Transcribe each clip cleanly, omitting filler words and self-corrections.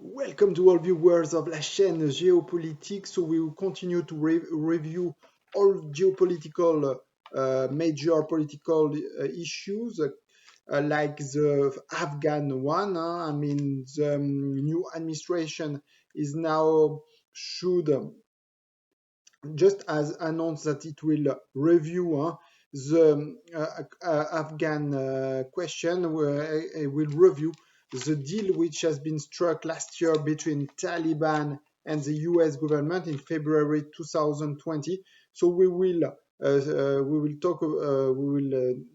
Welcome to all viewers of la chaîne géopolitique. So we will continue to review all geopolitical, major political issues like the Afghan one. I mean, the new administration is now should just as announced that it will review the Afghan question, will review the deal which has been struck last year between Taliban and the US government in February 2020. So we will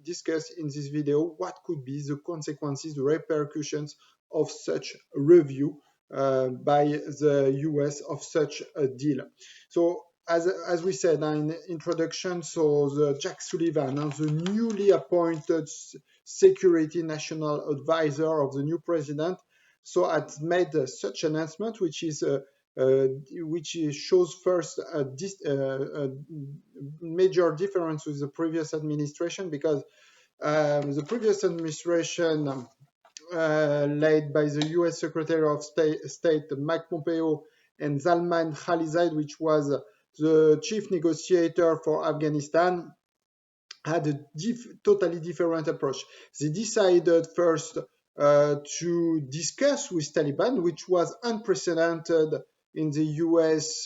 discuss in this video what could be the consequences, the repercussions of such review by the US of such a deal. So as we said in the introduction, so the Jack Sullivan, the newly appointed security national advisor of the new president, so has made such announcement, which shows first a major difference with the previous administration, because the previous administration, led by the US Secretary of State Mike Pompeo and Zalman Khalilzad, which was the chief negotiator for Afghanistan, had a totally different approach. They decided first to discuss with Taliban, which was unprecedented in the US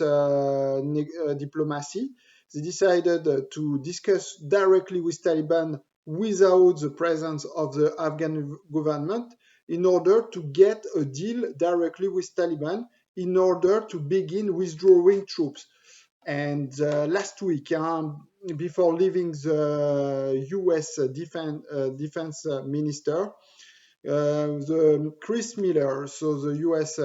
diplomacy. They decided to discuss directly with Taliban without the presence of the Afghan government, in order to get a deal directly with Taliban, in order to begin withdrawing troops. And last week, before leaving the US defense minister, the Chris Miller, so the US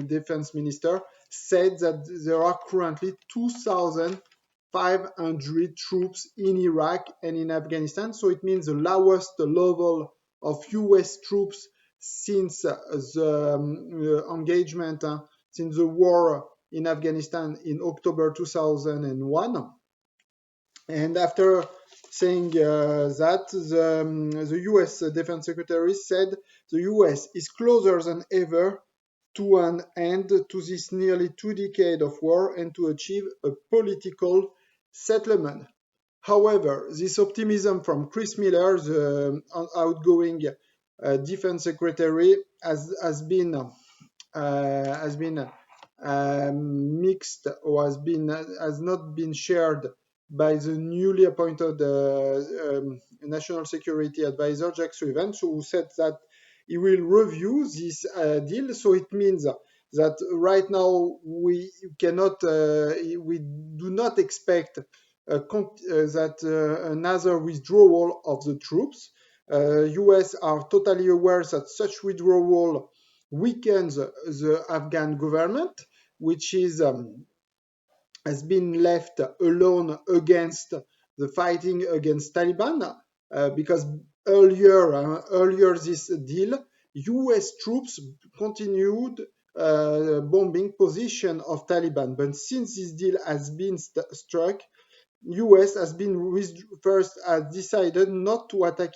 defense minister, said that there are currently 2,500 troops in Iraq and in Afghanistan. So it means the lowest level of US troops since the engagement, since the war in Afghanistan in October 2001. And after saying that, the US Defense Secretary said the US is closer than ever to an end to this nearly 2 decades of war and to achieve a political settlement. However, this optimism from Chris Miller, the outgoing defense secretary, has been mixed, or has not been shared by the newly appointed national security advisor Jack Sullivan, who said that he will review this deal. So it means that right now we do not expect another withdrawal of the troops. US are totally aware that such withdrawal weakens the Afghan government, which has been left alone against the fighting against Taliban, because earlier this deal, US troops continued bombing position of Taliban. But since this deal has been struck, US has decided not to attack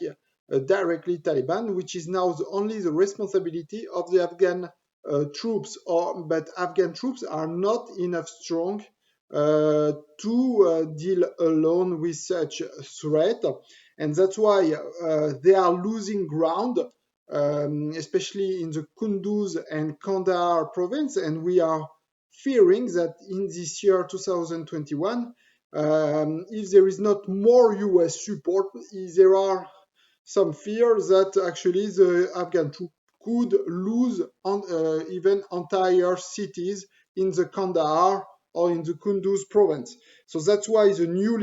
directly Taliban, which is now only the responsibility of the Afghan troops. But Afghan troops are not enough strong to deal alone with such a threat, and that's why they are losing ground, especially in the Kunduz and Kandahar province, and we are fearing that in this year 2021, if there is not more US support, there are some fears that actually the Afghan troops could lose even entire cities in the Kandahar or in the Kunduz province. So that's why the new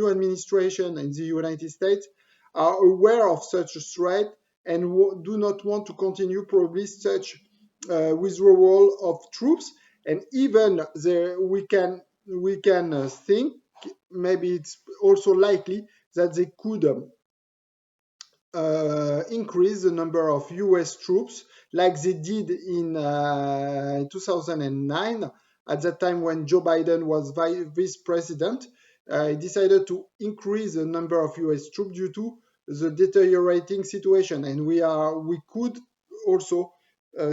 administration in the United States are aware of such a threat and do not want to continue probably such withdrawal of troops. And even we can think, maybe it's also likely that they could increase the number of US troops like they did in 2009, at that time when Joe Biden was vice president. He decided to increase the number of US troops due to the deteriorating situation, and we could also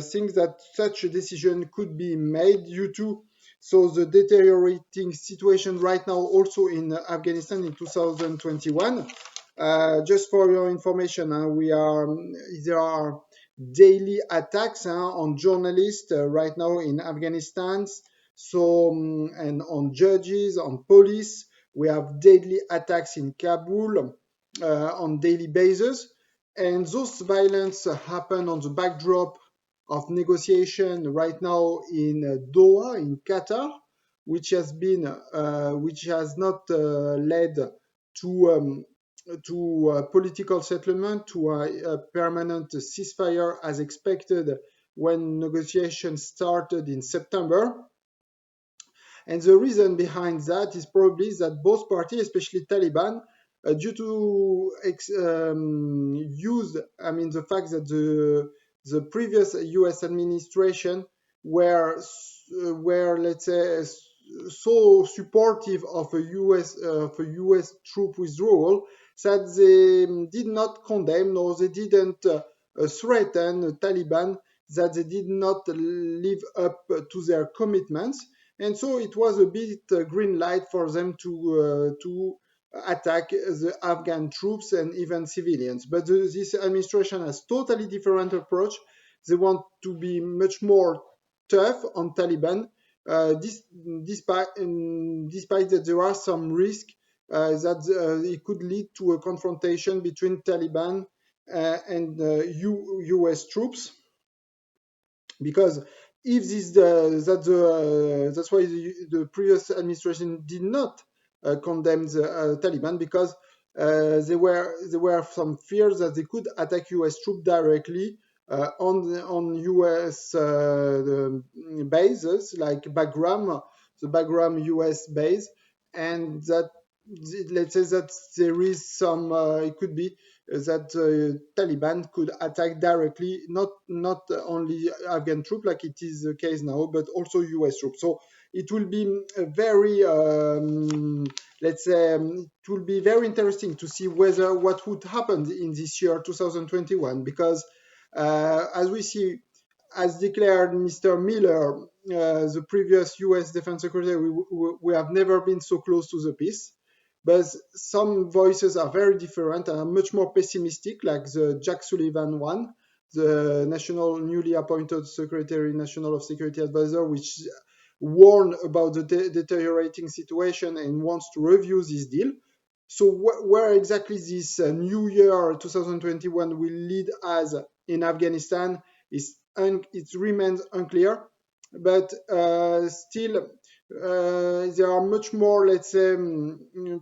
think that such a decision could be made due to the deteriorating situation right now also in Afghanistan in 2021. Just for your information, there are daily attacks on journalists right now in Afghanistan. And on judges, on police, we have daily attacks in Kabul on daily basis, and those violence happen on the backdrop of negotiation right now in Doha, in Qatar, which has not led to political settlement, to a permanent ceasefire as expected when negotiations started in September. And the reason behind that is probably that both parties, especially Taliban, due to the fact that the previous U.S. administration were let's say so supportive of a U.S. troop withdrawal that they did not condemn, or they didn't threaten Taliban, that they did not live up to their commitments. And so it was a bit green light for them to attack the Afghan troops and even civilians. But this administration has totally different approach. They want to be much more tough on Taliban, despite that there are some risk that it could lead to a confrontation between Taliban and U.S. troops, because if this that's why the previous administration did not condemn the Taliban, because there were some fears that they could attack U.S. troops directly on U.S. Bases like the Bagram U.S. base, and that let's say that there is some it could be that Taliban could attack directly, not only Afghan troops like it is the case now, but also U.S. troops. So it will be a very, let's say, it will be very interesting to see what would happen in this year 2021, because as we see, as declared Mr. Miller, the previous U.S. Defense Secretary, we have never been so close to the peace. But some voices are very different and are much more pessimistic, like the Jack Sullivan one, the newly appointed Secretary National of Security Advisor, which warned about the deteriorating situation and wants to review this deal. So where exactly this new year 2021 will lead us in Afghanistan it remains unclear, but still there are much more, let's say,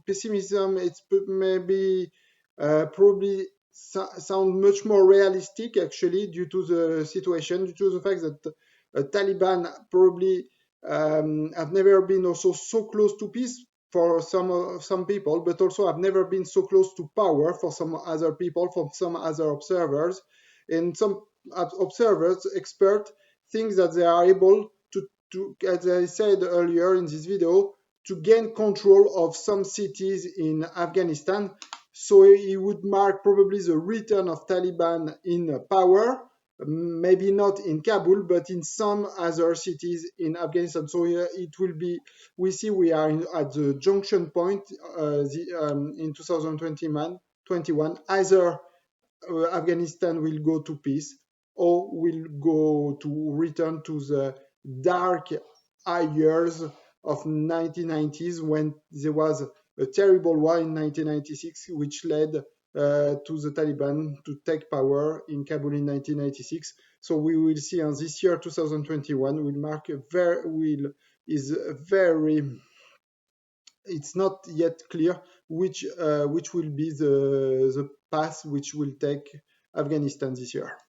pessimism. It's maybe probably sound much more realistic actually, due to the situation, due to the fact that Taliban probably have never been also so close to peace for some people, but also have never been so close to power for some other people, for some other observers. And some observers, experts, think that they are able to, as I said earlier in this video, to gain control of some cities in Afghanistan. So it would mark probably the return of Taliban in power, maybe not in Kabul, but in some other cities in Afghanistan. So it will be, we see we are at the junction point in 2021. Either Afghanistan will go to peace, or will go to return to the dark years of 1990s, when there was a terrible war in 1996, which led to the Taliban to take power in Kabul in 1996. So we will see on this year 2021 will mark a very, it's not yet clear which will be the path which will take Afghanistan this year.